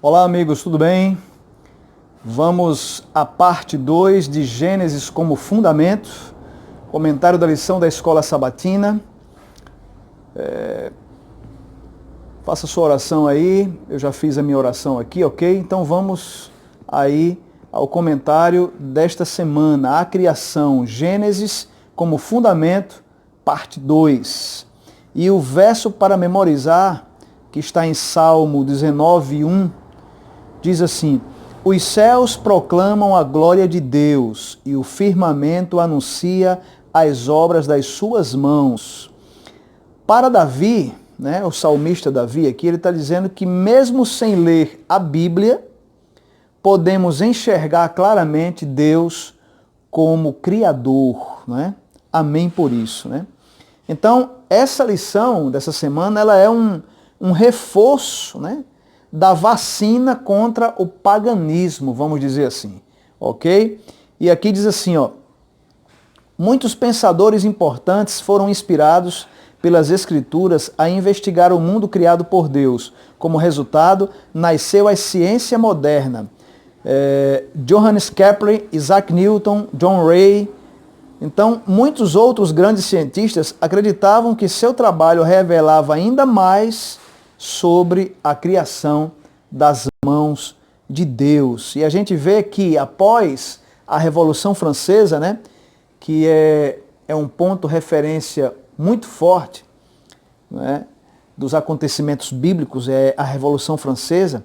Olá, amigos, tudo bem? Vamos à parte 2 de Gênesis como fundamento, comentário da lição da Escola Sabatina. Faça sua oração aí, eu já fiz a minha oração aqui, ok? Então vamos aí ao comentário desta semana, a criação, Gênesis como fundamento, parte 2. E o verso para memorizar, que está em Salmo 19:1, diz assim: os céus proclamam a glória de Deus e o firmamento anuncia as obras das suas mãos. Para Davi, o salmista Davi aqui, ele está dizendo que mesmo sem ler a Bíblia, podemos enxergar claramente Deus como Criador, Amém por isso, Então, essa lição dessa semana, ela é um reforço, da vacina contra o paganismo, vamos dizer assim, ok? E aqui diz assim, muitos pensadores importantes foram inspirados pelas Escrituras a investigar o mundo criado por Deus. Como resultado, nasceu a ciência moderna. Johannes Kepler, Isaac Newton, John Ray. Então, muitos outros grandes cientistas acreditavam que seu trabalho revelava ainda mais sobre a criação das mãos de Deus. E a gente vê que após a Revolução Francesa, que é um ponto referência muito forte, dos acontecimentos bíblicos, é a Revolução Francesa.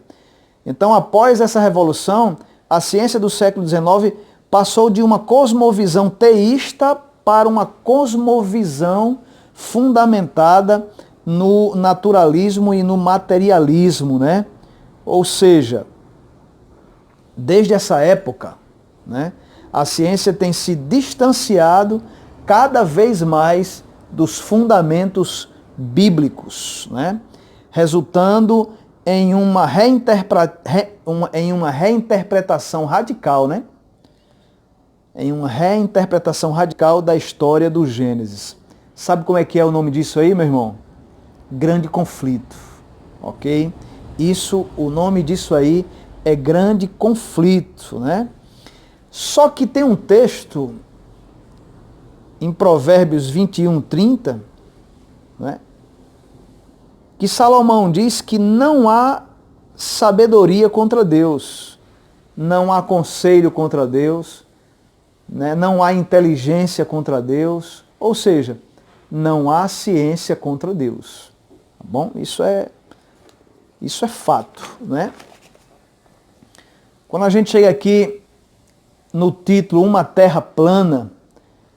Então, após essa revolução, a ciência do século XIX passou de uma cosmovisão teísta para uma cosmovisão fundamentada no naturalismo e no materialismo, Ou seja, desde essa época, a ciência tem se distanciado cada vez mais dos fundamentos bíblicos, resultando em uma reinterpretação radical, em uma reinterpretação radical da história do Gênesis. Sabe como é que é o nome disso aí, meu irmão? Grande conflito, ok? O nome disso aí é grande conflito, Só que tem um texto em Provérbios 21:30, que Salomão diz que não há sabedoria contra Deus, não há conselho contra Deus, não há inteligência contra Deus, ou seja, não há ciência contra Deus. Tá bom? Isso é fato, Quando a gente chega aqui no título Uma Terra Plana,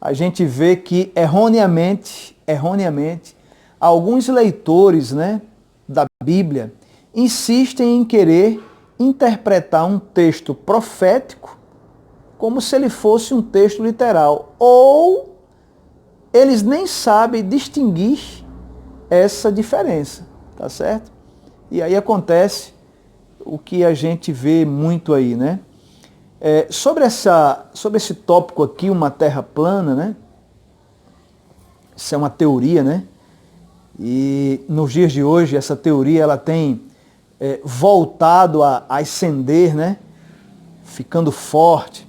a gente vê que erroneamente, alguns leitores, da Bíblia insistem em querer interpretar um texto profético como se ele fosse um texto literal, ou eles nem sabem distinguir essa diferença, tá certo? E aí acontece o que a gente vê muito aí, sobre esse tópico aqui, uma terra plana, isso é uma teoria, e nos dias de hoje essa teoria ela tem voltado a ascender, ficando forte.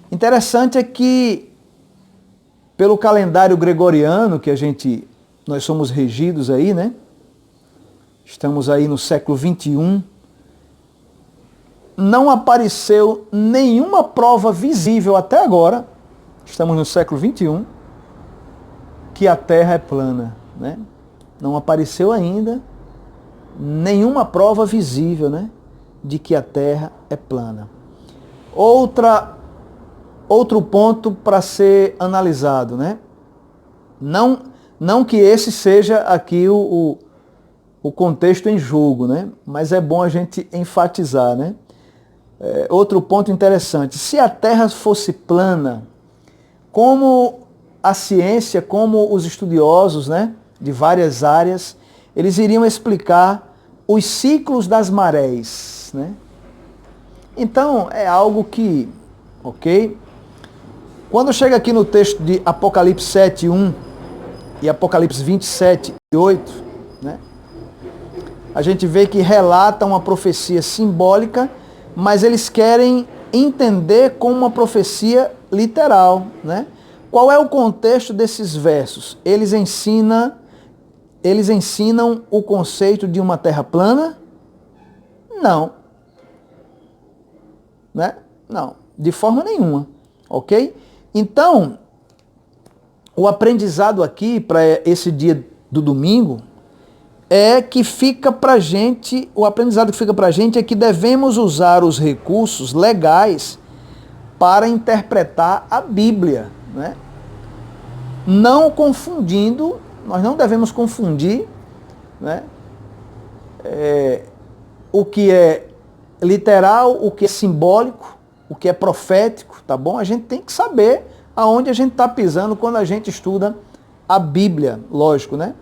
Interessante é que pelo calendário gregoriano que nós somos regidos aí, estamos aí no século 21, não apareceu nenhuma prova visível até agora, estamos no século 21, que a Terra é plana, Não apareceu ainda nenhuma prova visível, de que a Terra é plana. Outro ponto para ser analisado, Não que esse seja aqui o contexto em jogo, Mas é bom a gente enfatizar, outro ponto interessante: se a Terra fosse plana, como a ciência, como os estudiosos, de várias áreas, eles iriam explicar os ciclos das marés, Então, é algo que, ok? Quando chega aqui no texto de Apocalipse 7:1 e Apocalipse 27:8, a gente vê que relata uma profecia simbólica, mas eles querem entender como uma profecia literal, né? Qual é o contexto desses versos? Eles ensinam o conceito de uma terra plana? Não. Né? Não, de forma nenhuma, ok? Então, o aprendizado aqui para esse dia do domingo é que fica para gente, o aprendizado que fica para a gente é que devemos usar os recursos legais para interpretar a Bíblia, né? Não confundindo, nós não devemos confundir, né? O que é literal, o que é simbólico, o que é profético, tá bom? A gente tem que saber aonde a gente está pisando quando a gente estuda a Bíblia, lógico, né?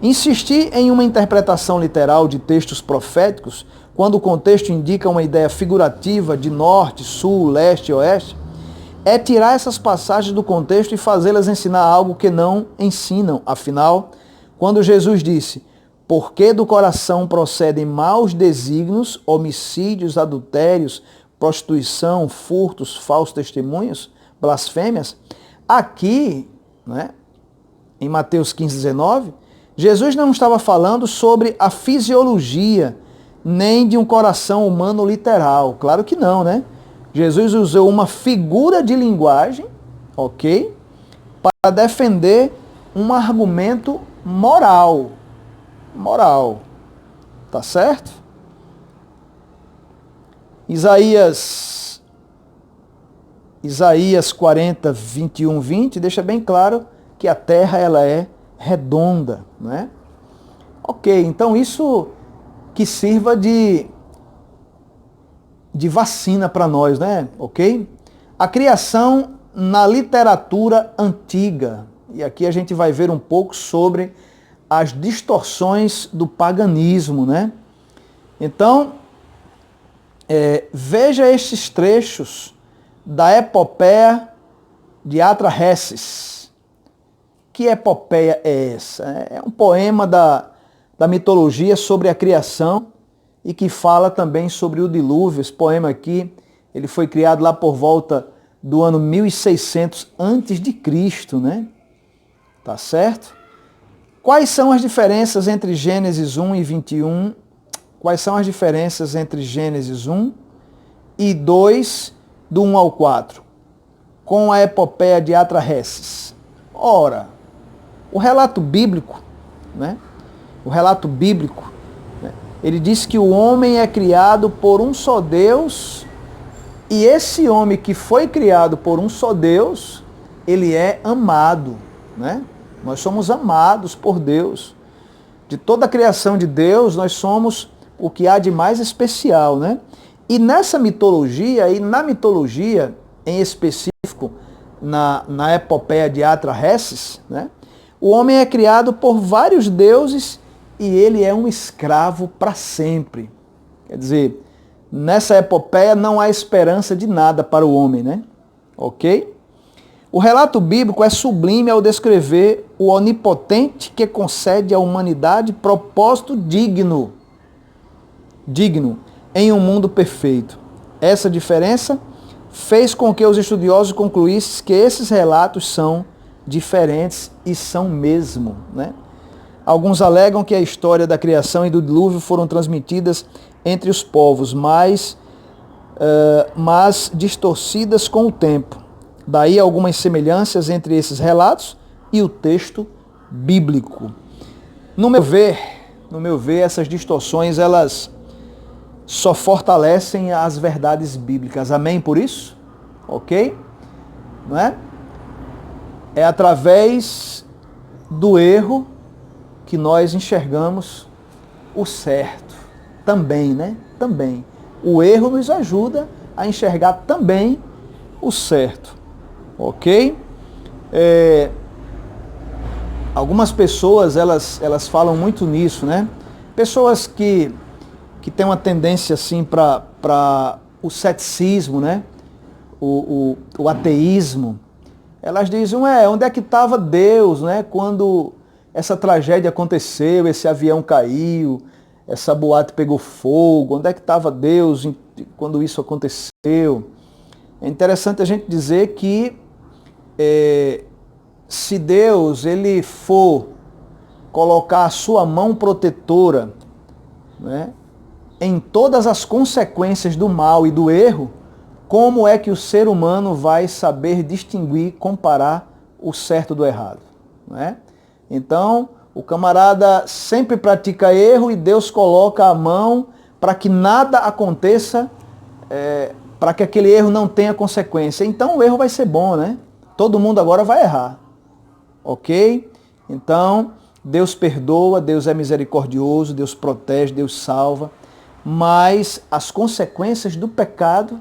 Insistir em uma interpretação literal de textos proféticos, quando o contexto indica uma ideia figurativa de norte, sul, leste e oeste, é tirar essas passagens do contexto e fazê-las ensinar algo que não ensinam. Afinal, quando Jesus disse: porque do coração procedem maus desígnios, homicídios, adultérios, prostituição, furtos, falsos testemunhos, blasfêmias, aqui, né, em Mateus 15:19, Jesus não estava falando sobre a fisiologia, nem de um coração humano literal. Claro que não, né? Jesus usou uma figura de linguagem, ok? Para defender um argumento moral. Moral. Tá certo? Isaías 40, 21, 20 deixa bem claro que a terra ela é redonda, né? Ok, então isso que sirva de vacina para nós, né? Ok? A criação na literatura antiga. E aqui a gente vai ver um pouco sobre as distorções do paganismo, né? Então, veja estes trechos da epopeia de Atrahasis. Que epopeia é essa? É um poema da mitologia sobre a criação e que fala também sobre o dilúvio. Esse poema aqui, ele foi criado lá por volta do ano 1600 a.C., né? Tá certo? Quais são as diferenças entre Gênesis 1 e 21? Quais são as diferenças entre Gênesis 1 e 2, do 1 ao 4, com a epopeia de Atrahasis? Ora, o relato bíblico, né? O relato bíblico, né? Ele diz que o homem é criado por um só Deus, e esse homem que foi criado por um só Deus, ele é amado, né? Nós somos amados por Deus. De toda a criação de Deus, nós somos o que há de mais especial, né? E nessa mitologia, e na mitologia em específico, na epopeia de Atrahasis, né? O homem é criado por vários deuses e ele é um escravo para sempre. Quer dizer, nessa epopeia não há esperança de nada para o homem, né? Ok? O relato bíblico é sublime ao descrever o onipotente que concede à humanidade propósito digno em um mundo perfeito. Essa diferença fez com que os estudiosos concluíssem que esses relatos são diferentes e são mesmo, né? Alguns alegam que a história da criação e do dilúvio foram transmitidas entre os povos, mas distorcidas com o tempo. Daí algumas semelhanças entre esses relatos e o texto bíblico. No meu ver, essas distorções elas só fortalecem as verdades bíblicas. Amém por isso? Ok? Não é? É através do erro que nós enxergamos o certo. Também, né? Também. O erro nos ajuda a enxergar também o certo. Ok? Algumas pessoas, elas falam muito nisso, né? Pessoas que têm uma tendência assim para o ceticismo, né? O ateísmo. Elas dizem, onde é que estava Deus, né? Quando essa tragédia aconteceu, esse avião caiu, essa boate pegou fogo, onde é que estava Deus quando isso aconteceu? É interessante a gente dizer que se Deus ele for colocar a sua mão protetora, né, em todas as consequências do mal e do erro, como é que o ser humano vai saber distinguir, comparar o certo do errado? Né? Então, o camarada sempre pratica erro e Deus coloca a mão para que nada aconteça, para que aquele erro não tenha consequência. Então o erro vai ser bom, né? Todo mundo agora vai errar. Ok? Então, Deus perdoa, Deus é misericordioso, Deus protege, Deus salva. Mas as consequências do pecado,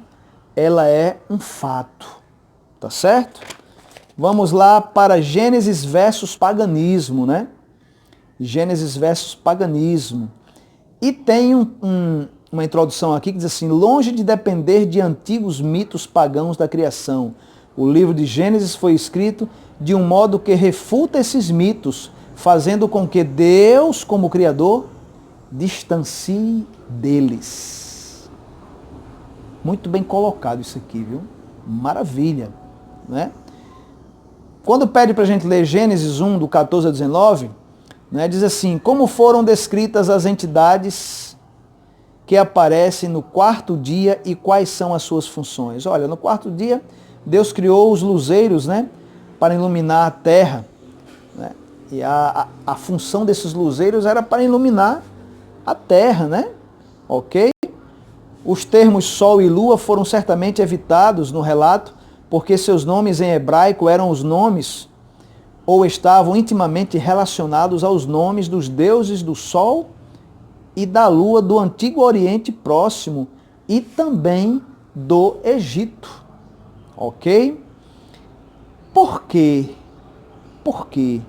ela é um fato. Tá certo? Vamos lá para Gênesis versus paganismo, né? Gênesis versus paganismo. E tem uma introdução aqui que diz assim: longe de depender de antigos mitos pagãos da criação, o livro de Gênesis foi escrito de um modo que refuta esses mitos, fazendo com que Deus, como Criador, distancie deles. Muito bem colocado isso aqui, viu? Maravilha, né? Quando pede para a gente ler Gênesis 1, do 14 a 19, né, diz assim: como foram descritas as entidades que aparecem no quarto dia e quais são as suas funções? Olha, no quarto dia, Deus criou os luzeiros, né, para iluminar a terra. Né? E a função desses luzeiros era para iluminar a terra, né? Ok? Os termos sol e lua foram certamente evitados no relato, porque seus nomes em hebraico eram os nomes ou estavam intimamente relacionados aos nomes dos deuses do sol e da lua do Antigo Oriente Próximo e também do Egito. Ok? Por quê? Por que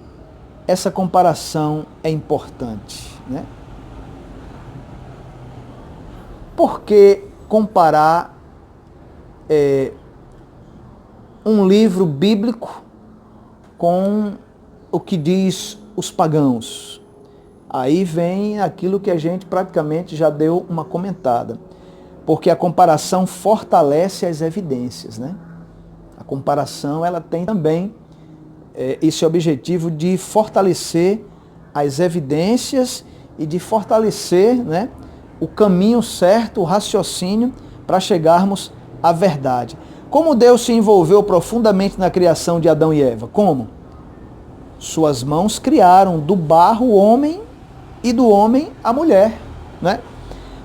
essa comparação é importante? Né? Por que comparar um livro bíblico com o que diz os pagãos? Aí vem aquilo que a gente praticamente já deu uma comentada. Porque a comparação fortalece as evidências, né? A comparação ela tem também esse objetivo de fortalecer as evidências e de fortalecer, né, o caminho certo, o raciocínio para chegarmos à verdade. Como Deus se envolveu profundamente na criação de Adão e Eva? Como? Suas mãos criaram do barro o homem e do homem a mulher, né?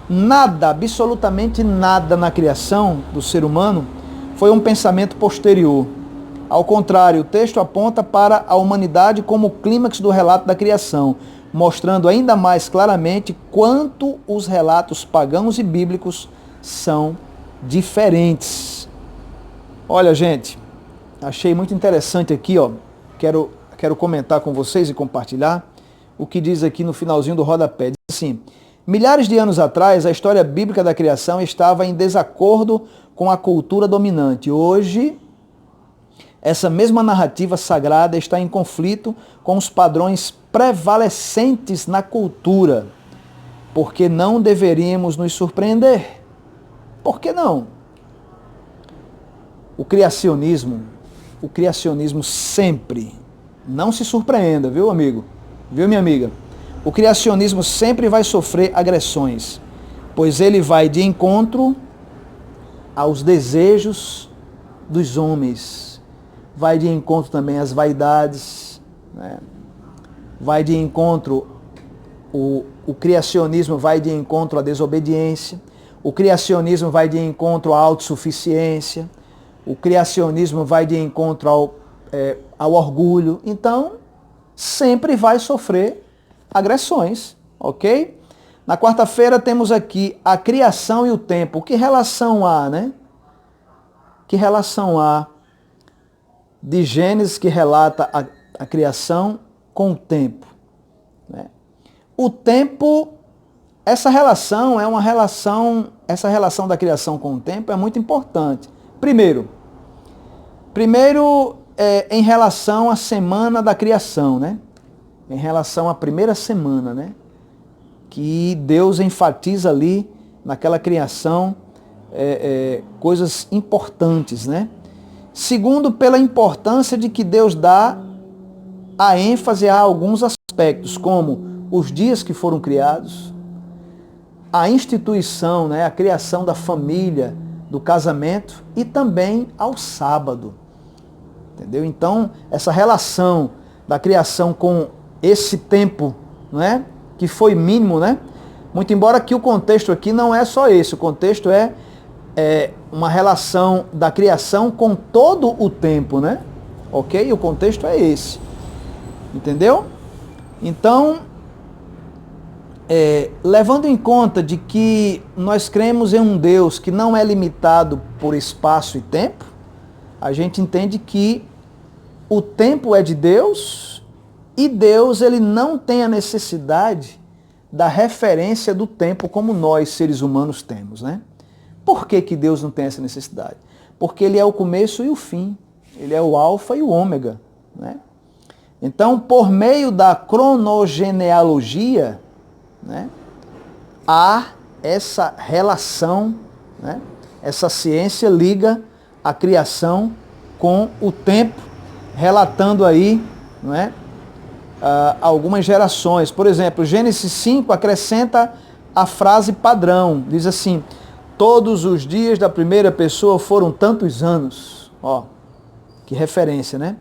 Nada, absolutamente nada na criação do ser humano foi um pensamento posterior. Ao contrário, o texto aponta para a humanidade como o clímax do relato da criação, mostrando ainda mais claramente quanto os relatos pagãos e bíblicos são diferentes. Olha, gente, achei muito interessante aqui, ó. Quero comentar com vocês e compartilhar o que diz aqui no finalzinho do rodapé. Diz assim: milhares de anos atrás, a história bíblica da criação estava em desacordo com a cultura dominante. Hoje, essa mesma narrativa sagrada está em conflito com os padrões prevalecentes na cultura. Por que não deveríamos nos surpreender? Por que não? O criacionismo sempre, não se surpreenda, viu, amigo? Viu, minha amiga? O criacionismo sempre vai sofrer agressões, pois ele vai de encontro aos desejos dos homens, vai de encontro também às vaidades, né? Vai de encontro, o criacionismo vai de encontro à desobediência, o criacionismo vai de encontro à autossuficiência, o criacionismo vai de encontro ao orgulho. Então, sempre vai sofrer agressões, ok? Na quarta-feira temos aqui a criação e o tempo. Que relação há, né? Que relação há de Gênesis que relata a criação com o tempo? Né? O tempo, essa relação da criação com o tempo é muito importante. Primeiro, em relação à semana da criação, né? em relação à primeira semana, né? Que Deus enfatiza ali naquela criação coisas importantes, né? Segundo, pela importância de que Deus dá a ênfase a alguns aspectos, como os dias que foram criados, a instituição, né, a criação da família, do casamento e também ao sábado. Entendeu? Então, essa relação da criação com esse tempo, né, que foi mínimo, né? Muito embora que o contexto aqui não é só esse, o contexto é uma relação da criação com todo o tempo, né? Ok? O contexto é esse. Entendeu? Então, levando em conta de que nós cremos em um Deus que não é limitado por espaço e tempo, a gente entende que o tempo é de Deus e Deus ele não tem a necessidade da referência do tempo como nós, seres humanos, temos, né? Por que que Deus não tem essa necessidade? Porque Ele é o começo e o fim. Ele é o alfa e o ômega, né? Então, por meio da cronogenealogia, né, há essa relação, né? Essa ciência liga a criação com o tempo, relatando aí, não é, algumas gerações. Por exemplo, Gênesis 5 acrescenta a frase padrão, diz assim: todos os dias da primeira pessoa foram tantos anos. Ó, que referência, né?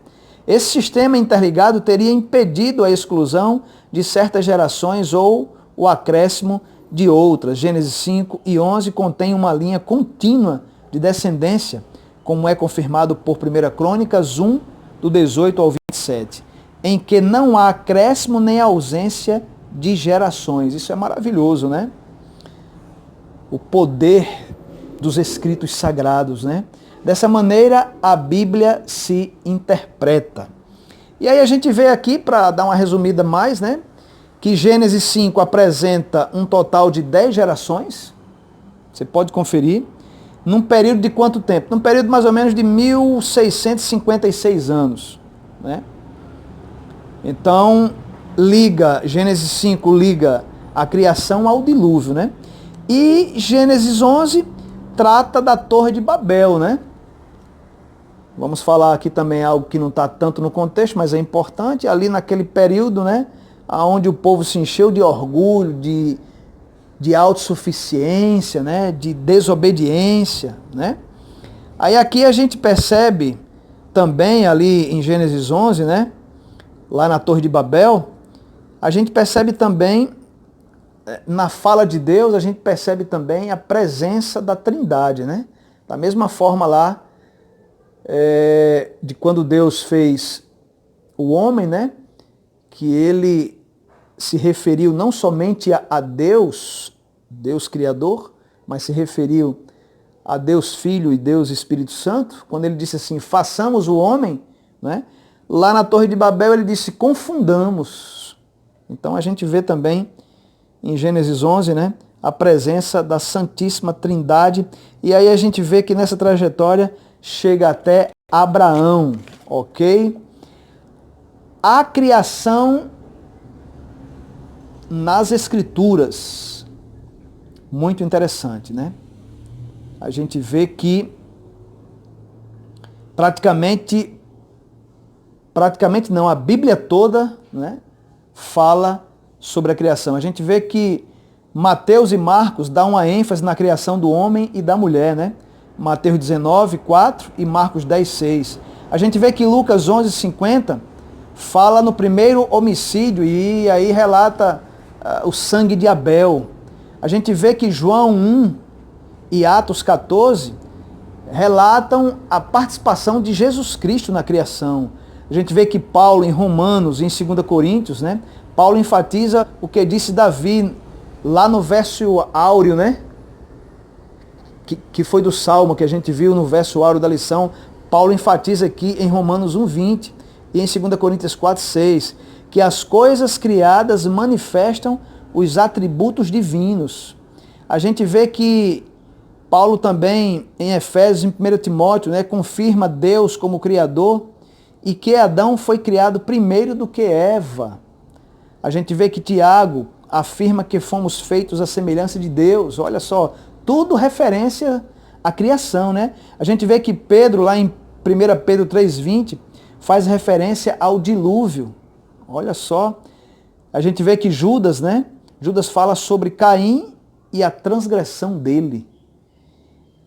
Esse sistema interligado teria impedido a exclusão de certas gerações ou o acréscimo de outras. Gênesis 5 e 11 contém uma linha contínua de descendência, como é confirmado por 1 Crônicas 1, do 18 ao 27, em que não há acréscimo nem ausência de gerações. Isso é maravilhoso, né? O poder dos escritos sagrados, né? Dessa maneira, a Bíblia se interpreta. E aí a gente vê aqui, para dar uma resumida mais, né, que Gênesis 5 apresenta um total de 10 gerações. Você pode conferir. Num período de quanto tempo? Num período mais ou menos de 1656 anos, né? Então, Gênesis 5 liga a criação ao dilúvio, né? E Gênesis 11 trata da Torre de Babel, né? Vamos falar aqui também algo que não está tanto no contexto, mas é importante. Ali naquele período, né, onde o povo se encheu de orgulho, de autossuficiência, né, de desobediência, né? Aí aqui a gente percebe também ali em Gênesis 11, né, lá na Torre de Babel, a gente percebe também, na fala de Deus, a gente percebe também a presença da Trindade, né? Da mesma forma lá, de quando Deus fez o homem, né? Que ele se referiu não somente a Deus, Deus Criador, mas se referiu a Deus Filho e Deus Espírito Santo, quando ele disse assim, façamos o homem, né? Lá na Torre de Babel ele disse, confundamos. Então a gente vê também em Gênesis 11, né, a presença da Santíssima Trindade, e aí a gente vê que nessa trajetória chega até Abraão, ok? A criação nas Escrituras, muito interessante, né? A gente vê que praticamente não, a Bíblia toda, né, fala sobre a criação. A gente vê que Mateus e Marcos dão uma ênfase na criação do homem e da mulher, né? Mateus 19, 4 e Marcos 10, 6. A gente vê que Lucas 11, 50 fala no primeiro homicídio e aí relata o sangue de Abel. A gente vê que João 1 e Atos 14 relatam a participação de Jesus Cristo na criação. A gente vê que Paulo em Romanos e em 2 Coríntios, né, Paulo enfatiza o que disse Davi lá no verso áureo, né? Que foi do Salmo, que a gente viu no verso áureo da lição. Paulo enfatiza aqui em Romanos 1,20 e em 2 Coríntios 4,6, que as coisas criadas manifestam os atributos divinos. A gente vê que Paulo também, em Efésios, em 1 Timóteo, né, confirma Deus como Criador e que Adão foi criado primeiro do que Eva. A gente vê que Tiago afirma que fomos feitos à semelhança de Deus. Olha só, tudo referência à criação, né? A gente vê que Pedro, lá em 1 Pedro 3,20, faz referência ao dilúvio. Olha só. A gente vê que Judas, né? Judas fala sobre Caim e a transgressão dele.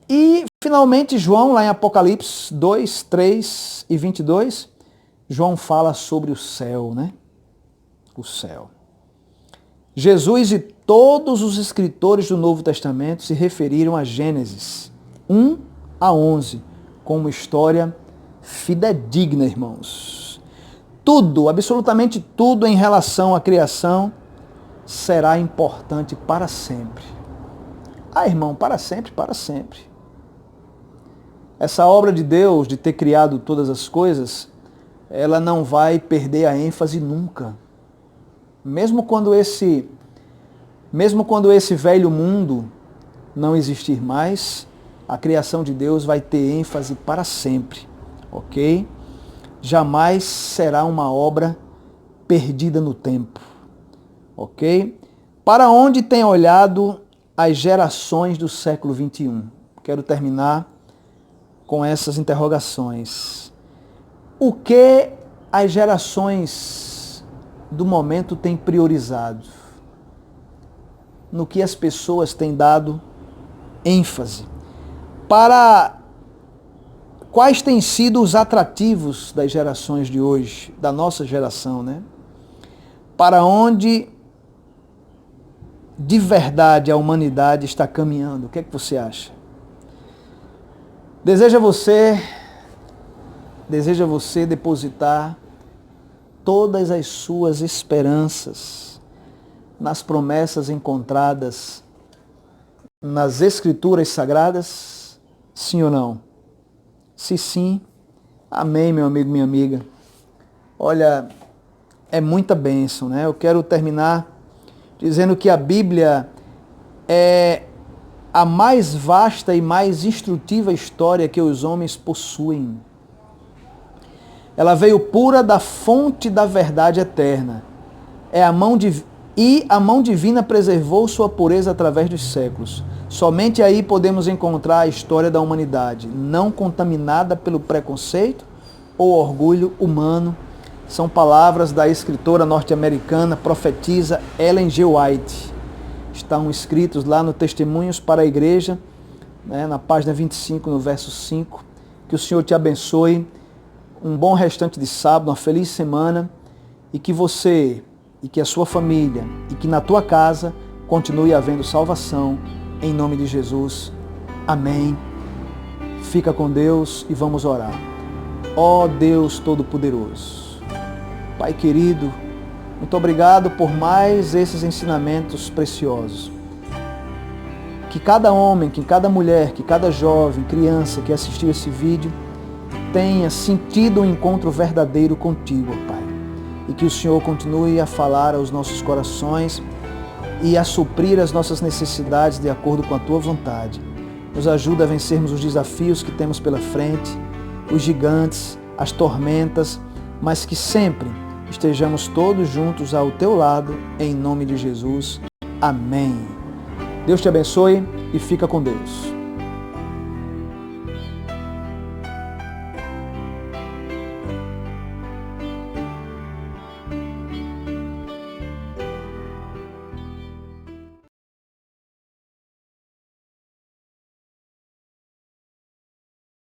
E, finalmente, João, lá em Apocalipse 2, 3 e 22, João fala sobre o céu, né? O céu. Jesus e todos os escritores do Novo Testamento se referiram a Gênesis 1 a 11 como história fidedigna, irmãos. Tudo, absolutamente tudo em relação à criação será importante para sempre. Ah, irmão, para sempre, para sempre. Essa obra de Deus, de ter criado todas as coisas, ela não vai perder a ênfase nunca. Mesmo quando esse velho mundo não existir mais, a criação de Deus vai ter ênfase para sempre, ok? Jamais será uma obra perdida no tempo, ok? Para onde tem olhado as gerações do século XXI? Quero terminar com essas interrogações. O que as gerações do momento têm priorizado? No que as pessoas têm dado ênfase? Para quais têm sido os atrativos das gerações de hoje, da nossa geração, né? Para onde de verdade a humanidade está caminhando? O que é que você acha? Deseja você depositar todas as suas esperanças nas promessas encontradas nas Escrituras Sagradas? Sim ou não? Se sim, amém, meu amigo, minha amiga. Olha, é muita bênção, né? Eu quero terminar dizendo que a Bíblia é a mais vasta e mais instrutiva história que os homens possuem. Ela veio pura da fonte da verdade eterna. E a mão divina preservou sua pureza através dos séculos. Somente aí podemos encontrar a história da humanidade, não contaminada pelo preconceito ou orgulho humano. São palavras da escritora norte-americana, profetisa Ellen G. White. Estão escritos lá no Testemunhos para a Igreja, né, na página 25, no verso 5. Que o Senhor te abençoe. Um bom restante de sábado, uma feliz semana, e que você, e que a sua família, e que na tua casa continue havendo salvação, em nome de Jesus. Amém. Fica com Deus e vamos orar. Ó Deus Todo-Poderoso, Pai querido, muito obrigado por mais esses ensinamentos preciosos. Que cada homem, que cada mulher, que cada jovem, criança que assistiu esse vídeo tenha sentido um encontro verdadeiro contigo, Pai. E que o Senhor continue a falar aos nossos corações e a suprir as nossas necessidades de acordo com a Tua vontade. Nos ajuda a vencermos os desafios que temos pela frente, os gigantes, as tormentas, mas que sempre estejamos todos juntos ao Teu lado, em nome de Jesus. Amém. Deus te abençoe e fica com Deus.